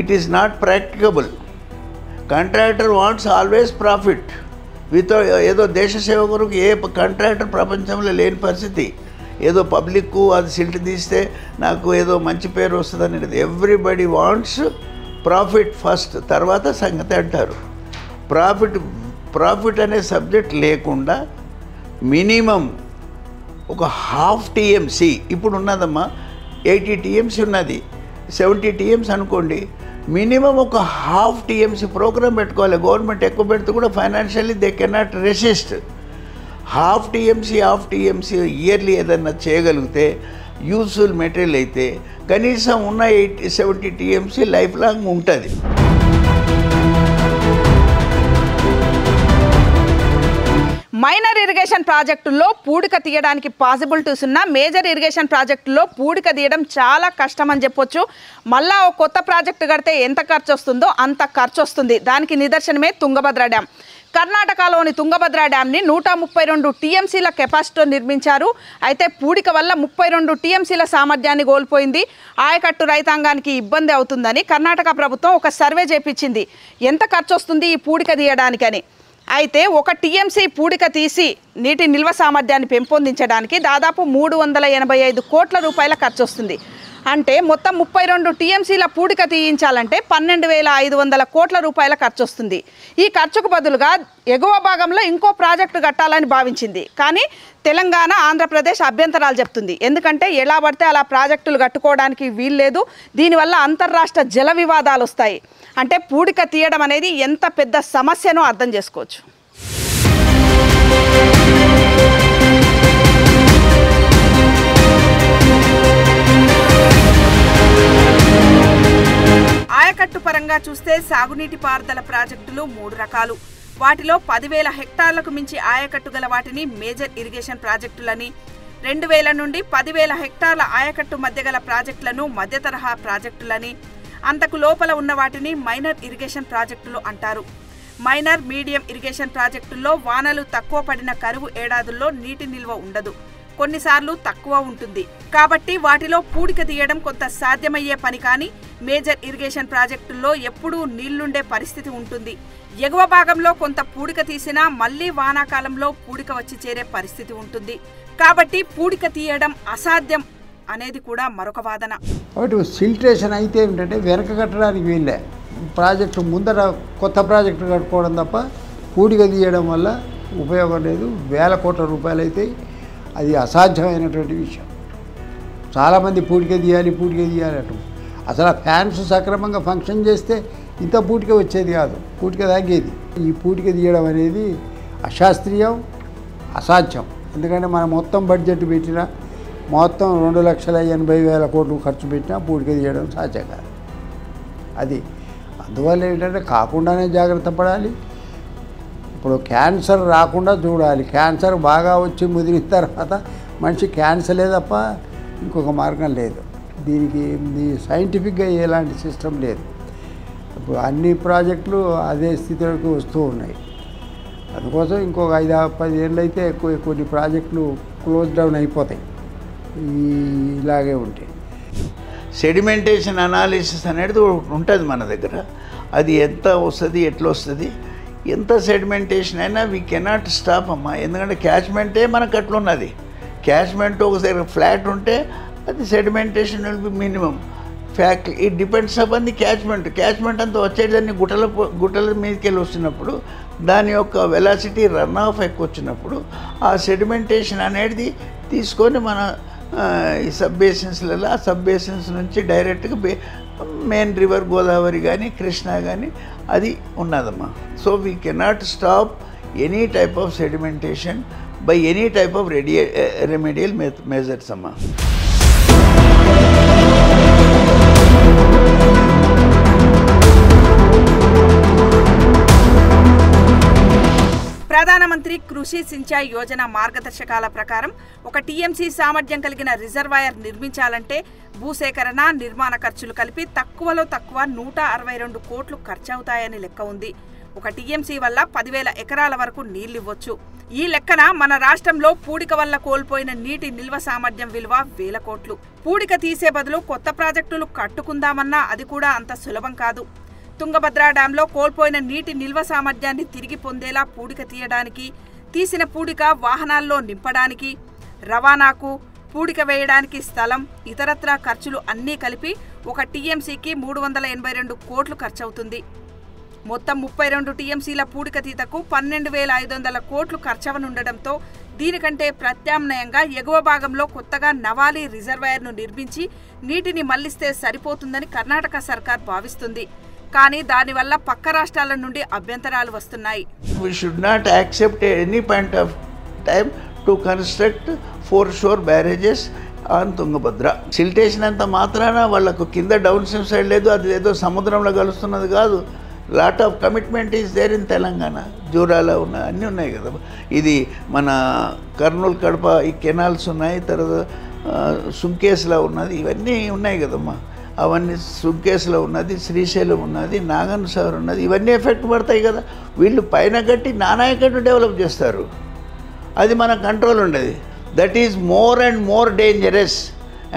it is not practicable. Contractor wants always profit. ఏదో దేశ సేవ కొరకు ఏ కాంట్రాక్టర్ ప్రపంచంలో లేని పరిస్థితి. ఏదో పబ్లిక్కు అది సిల్ట్ తీస్తే నాకు ఏదో మంచి పేరు వస్తుంది అనేది. ఎవ్రీబడి వాంట్స్ ప్రాఫిట్ ఫస్ట్, తర్వాత సంగతి అంటారు. ప్రాఫిట్ అనే సబ్జెక్ట్ లేకుండా మినిమం ఒక 1/2 TMC ఇప్పుడు ఉన్నదమ్మా, 80 TMC ఉన్నది, 70 TMC అనుకోండి. మినిమం ఒక 1/2 TMC ప్రోగ్రామ్ పెట్టుకోవాలి. గవర్నమెంట్ ఎక్కువ పెడితే కూడా financially they cannot resist. 1/2 TMC yearly ఏదన్నా చేయగలిగితే యూజ్ఫుల్ మెటీరియల్ అయితే కనీసం ఉన్న 70 TMC లైఫ్ లాంగ్ ఉంటుంది. మైనర్ ఇరిగేషన్ ప్రాజెక్టుల్లో పూడిక తీయడానికి పాసిబిలిటీస్ ఉన్న మేజర్ ఇరిగేషన్ ప్రాజెక్టుల్లో పూడిక తీయడం చాలా కష్టం అని చెప్పొచ్చు. మళ్ళా ఒక కొత్త ప్రాజెక్టు కడితే ఎంత ఖర్చు వస్తుందో అంత ఖర్చు వస్తుంది. దానికి నిదర్శనమే తుంగభద్ర డ్యామ్. కర్ణాటకలోని తుంగభద్ర డ్యామ్ని 132 TMCల కెపాసిటీతో నిర్మించారు. అయితే పూడిక వల్ల 32 TMCల సామర్థ్యాన్ని కోల్పోయింది. ఆయకట్టు రైతాంగానికి ఇబ్బంది అవుతుందని కర్ణాటక ప్రభుత్వం ఒక సర్వే చేపించింది, ఎంత ఖర్చు వస్తుంది ఈ పూడిక తీయడానికని. అయితే 1 TMC పూడిక తీసి నీటి నిల్వ సామర్థ్యాన్ని పెంపొందించడానికి దాదాపు 385 కోట్ల రూపాయల ఖర్చు వస్తుంది. అంటే మొత్తం 32 TMCల పూడిక తీయించాలంటే 12,500 కోట్ల రూపాయల ఖర్చు వస్తుంది. ఈ ఖర్చుకు బదులుగా ఎగువ భాగంలో ఇంకో ప్రాజెక్టు కట్టాలని భావించింది. కానీ తెలంగాణ, ఆంధ్రప్రదేశ్ అభ్యంతరాలు చెప్తుంది. ఎందుకంటే ఎలా పడితే అలా ప్రాజెక్టులు కట్టుకోవడానికి వీల్లేదు. దీనివల్ల అంతర్రాష్ట్ర జల వివాదాలు వస్తాయి. అంటే పూడిక తీయడం అనేది ఎంత పెద్ద సమస్యనో అర్థం చేసుకోవచ్చు. ఆయకట్టు పరంగా చూస్తే సాగునీటి పారుదల ప్రాజెక్టులు 3 రకాలు. వాటిలో 10,000 హెక్టార్లకు మించి ఆయకట్టు గల వాటిని మేజర్ ఇరిగేషన్ ప్రాజెక్టులని, 2,000 నుండి 10,000 హెక్టార్ల ఆయకట్టు మధ్య గల ప్రాజెక్టులను మధ్య తరహా ప్రాజెక్టులని, అంతకు లోపల ఉన్న వాటిని మైనర్ ఇరిగేషన్ ప్రాజెక్టులు అంటారు. మైనర్, మీడియం ఇరిగేషన్ ప్రాజెక్టుల్లో వానలు తక్కువ పడిన కరువు ఏడాదుల్లో నీటి నిల్వ ఉండదు, కొన్నిసార్లు తక్కువ ఉంటుంది. కాబట్టి వాటిలో పూడిక తీయడం కొంత సాధ్యమయ్యే పని. కానీ మేజర్ ఇరిగేషన్ ప్రాజెక్టుల్లో ఎప్పుడూ నీళ్లుండే పరిస్థితి ఉంటుంది. ఎగువ భాగంలో కొంత పూడిక తీసినా మళ్లీ వానాకాలంలో పూడిక వచ్చి చేరే పరిస్థితి ఉంటుంది. కాబట్టి పూడిక తీయడం అసాధ్యం అనేది కూడా మరొక వాదన. కాబట్టి సిల్ట్రేషన్ అయితే ఏంటంటే వెనక కట్టడానికి వీళ్ళే, ప్రాజెక్టు ముందర కొత్త ప్రాజెక్టు కట్టుకోవడం తప్ప పూడిక తీయడం వల్ల ఉపయోగం లేదు. వేల కోట్ల రూపాయలు అయితే అది అసాధ్యమైనటువంటి విషయం. చాలామంది పూడిక తీయాలి అంటారు. అసలు ఆ ఫ్యాన్స్ సక్రమంగా ఫంక్షన్ చేస్తే ఇంత పూడిక వచ్చేది కాదు, పూడిక తగ్గేది. ఈ పూడిక తీయడం అనేది అశాస్త్రీయం, అసాధ్యం. ఎందుకంటే మనం మొత్తం బడ్జెట్ పెట్టినా, మొత్తం 2,80,000 కోట్లు ఖర్చు పెట్టినా పూడిక తీయడం సాధ్యం కాదు. అది అందువల్ల ఏంటంటే కాకుండానే జాగ్రత్త పడాలి. ఇప్పుడు క్యాన్సర్ రాకుండా చూడాలి. క్యాన్సర్ బాగా వచ్చి ముదిరిన తర్వాత మనిషి క్యాన్సరే తప్ప ఇంకొక మార్గం లేదు. దీనికి సైంటిఫిక్గా ఎలాంటి సిస్టమ్ లేదు. ఇప్పుడు అన్ని ప్రాజెక్టులు అదే స్థితిలోకి వస్తూ ఉన్నాయి. అందుకోసం ఇంకొక 5-10 ఏళ్ళు అయితే కొన్ని ప్రాజెక్టులు క్లోజ్ డౌన్ అయిపోతాయి ఇలాగే ఉంటాయి. సెడిమెంటేషన్ అనాలిసిస్ అనేది ఉంటుంది మన దగ్గర. అది ఎంత వస్తుంది, ఎట్లా వస్తుంది, ఎంత సెడిమెంటేషన్ అయినా వీ కెనాట్ స్టాప్ అమ్మా. ఎందుకంటే క్యాచ్మెంటే మనకు అట్లున్నది. క్యాచ్మెంట్ ఒకసారి ఫ్లాట్ ఉంటే అది sedimentation will be minimum. Fact it depends upon the catchment అంతా వచ్చేదాన్ని గుట్టల మీదకి వెళ్ళి వస్తున్నప్పుడు దాని యొక్క వెలాసిటీ రన్ ఆఫ్ ఎక్కువ వచ్చినప్పుడు ఆ సెడిమెంటేషన్ అనేది తీసుకొని మన ఈ సబ్ బేసిన్స్లలో, ఆ సబ్ బేసిన్స్ నుంచి డైరెక్ట్గా మెయిన్ రివర్ గోదావరి కానీ, కృష్ణ కానీ అది ఉన్నదమ్మా. So we cannot stop any type of sedimentation by any type of remedial measures అమ్మా. ప్రధానమంత్రి కృషి సించాయ్ యోజన మార్గదర్శకాల ప్రకారం ఒక టీఎంసీ సామర్థ్యం కలిగిన రిజర్వాయర్ నిర్మించాలంటే భూసేకరణ, నిర్మాణ ఖర్చులు కలిపి తక్కువలో తక్కువ 162 కోట్లు ఖర్చవుతాయని లెక్క ఉంది. ఒక టీఎంసీ వల్ల 10,000 ఎకరాల వరకు నీళ్లివ్వచ్చు. ఈ లెక్కన మన రాష్ట్రంలో పూడిక వల్ల కోల్పోయిన నీటి నిల్వ సామర్థ్యం విలువ 1000 కోట్లు. పూడిక తీసే బదులు కొత్త ప్రాజెక్టులు కట్టుకుందామన్నా అది కూడా అంత సులభం కాదు. తుంగభద్ర డ్యాంలో కోల్పోయిన నీటి నిల్వ సామర్థ్యాన్ని తిరిగి పొందేలా పూడిక తీయడానికి, తీసిన పూడిక వాహనాల్లో నింపడానికి, రవాణాకు, పూడిక వేయడానికి స్థలం, ఇతరత్రా ఖర్చులు అన్నీ కలిపి ఒక టీఎంసీకి 382 కోట్లు ఖర్చవుతుంది. మొత్తం 32 టీఎంసీల పూడిక తీతకు 12,500 కోట్లు ఖర్చవనుండటంతో దీనికంటే ప్రత్యామ్నాయంగా ఎగువ భాగంలో కొత్తగా నవాలి రిజర్వాయర్ను నిర్మించి నీటిని మళ్లిస్తే సరిపోతుందని కర్ణాటక సర్కార్ భావిస్తుంది. కానీ దానివల్ల పక్క రాష్ట్రాల నుండి అభ్యంతరాలు వస్తున్నాయి. We should not accept at any point of time to construct foreshore barrages on Tungabhadra. Siltation అంత మాత్రాన వాళ్ళకు కింద డౌన్ స్ట్రీమ్ సైడ్ లేదు, అది ఏదో సముద్రంలో కలుస్తున్నది కాదు. Lot of commitment is there in Telangana. Jurala ఉన్నాయి, అన్నీ ఉన్నాయి కదా. ఇది మన కర్నూలు కడప ఈ కెనాల్స్ ఉన్నాయి, తర్వాత సుంకేస్లో ఉన్నది, ఇవన్నీ ఉన్నాయి కదమ్మా. అవన్నీ సుంకేస్లో ఉన్నది, శ్రీశైలం ఉన్నది, నాగన్ సాగర్ ఉన్నది, ఇవన్నీ ఎఫెక్ట్ పడతాయి కదా. వీళ్ళు పైన కట్టి నానాయకట్టు డెవలప్ చేస్తారు, అది మన కంట్రోల్ ఉండదు. That is more and more dangerous.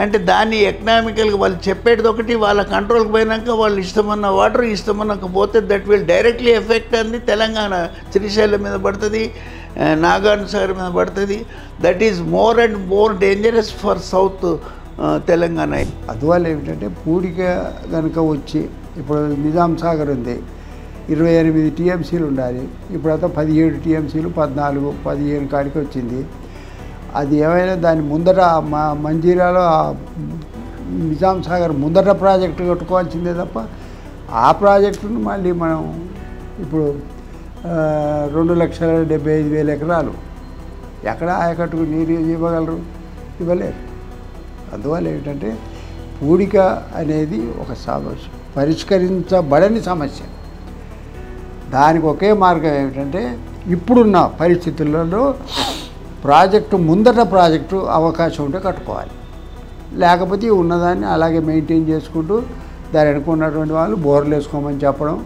అంటే దాన్ని ఎకనామికల్గా వాళ్ళు చెప్పేది ఒకటి, వాళ్ళ కంట్రోల్కి పోయినాక వాళ్ళు ఇష్టమన్న వాటర్ ఇష్టమన్నక పోతే దట్ విల్ డైరెక్ట్లీ ఎఫెక్ట్ అని తెలంగాణ శ్రీశైలం మీద పడుతుంది, నాగార్జున సాగర్ మీద పడుతుంది. That is more and more dangerous for south Telangana. అందువల్ల ఏమిటంటే పూడిక కనుక వచ్చి ఇప్పుడు నిజాం సాగర్ ఉంది, 28 టీఎంసీలు ఉండాలి, ఇప్పుడంతా 17 టీఎంసీలు 14, 15 కాడికి వచ్చింది. అది ఏమైనా దాని ముందర మంజీరాలో నిజాం సాగర్ ముందర ప్రాజెక్టు కట్టుకోవాల్సిందే తప్ప ఆ ప్రాజెక్టును మళ్ళీ మనం ఇప్పుడు 2,75,000 ఎకరాలు ఎక్కడ ఆయకట్టుకు నీరు ఇవ్వగలరు? ఇవ్వలేరు. అందువల్ల ఏమిటంటే పూడిక అనేది ఒక సమస్య, పరిష్కరించబడని సమస్య. దానికి ఒకే మార్గం ఏమిటంటే ఇప్పుడున్న పరిస్థితులలో ప్రాజెక్టు ముందట ప్రాజెక్టు అవకాశం ఉంటే కట్టుకోవాలి, లేకపోతే ఉన్నదాన్ని అలాగే మెయింటైన్ చేసుకుంటూ దాని అనుకున్నటువంటి వాళ్ళు బోర్లు వేసుకోమని చెప్పడం,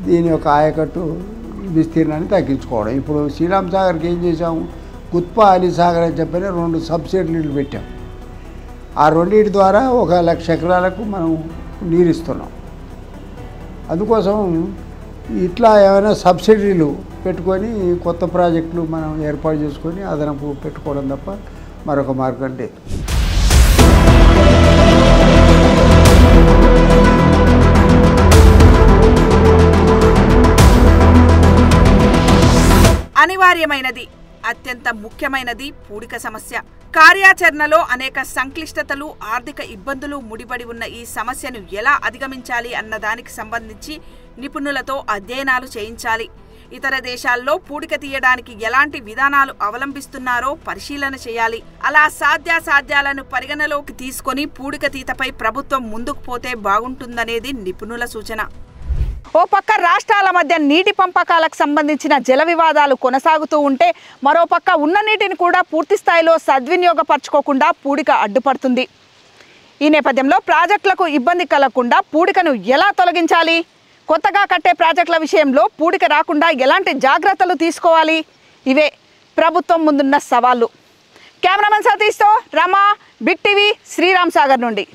దీని యొక్క ఆయకట్టు విస్తీర్ణాన్ని తగ్గించుకోవడం. ఇప్పుడు శ్రీరామ్ సాగర్కి ఏం చేసాము, గుత్పా అలీ సాగర్ అని చెప్పని 2 సబ్సిడీలు పెట్టాం. ఆ రెండింటి ద్వారా 1,00,000 ఎకరాలకు మనం నీరు ఇస్తున్నాం. అందుకోసం ఇట్లా ఏమైనా సబ్సిడీలు పెట్టుకొని కొత్త ప్రాజెక్టులు మనం ఏర్పాటు చేసుకొని అదనపు పెట్టుకోవడం తప్ప మరొక మార్గం లేదు. అనివార్యమైనది, అత్యంత ముఖ్యమైనది పూడిక సమస్య. కార్యాచరణలో అనేక సంక్లిష్టతలు, ఆర్థిక ఇబ్బందులు ముడిపడి ఉన్న ఈ సమస్యను ఎలా అధిగమించాలి అన్నదానికి సంబంధించి నిపుణులతో అధ్యయనాలు చేయించాలి. ఇతర దేశాల్లో పూడిక తీయడానికి ఎలాంటి విధానాలు అవలంబిస్తున్నారో పరిశీలన చేయాలి. అలా సాధ్యాసాధ్యాలను పరిగణలోకి తీసుకొని పూడిక తీతపై ప్రభుత్వం ముందుకు పోతే బాగుంటుందనేది నిపుణుల సూచన. ఓ పక్క రాష్ట్రాల మధ్య నీటి పంపకాలకు సంబంధించిన జల వివాదాలు కొనసాగుతూ ఉంటే మరోపక్క ఉన్న నీటిని కూడా పూర్తి స్థాయిలో సద్వినియోగపరచుకోకుండా పూడిక అడ్డుపడుతుంది. ఈ నేపథ్యంలో ప్రాజెక్టులకు ఇబ్బంది కలగకుండా పూడికను ఎలా తొలగించాలి, కొత్తగా కట్టే ప్రాజెక్టుల విషయంలో పూడిక రాకుండా ఎలాంటి జాగ్రత్తలు తీసుకోవాలి, ఇవే ప్రభుత్వం ముందున్న సవాళ్లు. కెమెరామెన్ సతీష్తో రమా, బిగ్ టీవీ, శ్రీరామ్ సాగర్ నుండి.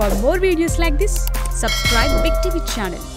For more videos like this, subscribe Big TV channel.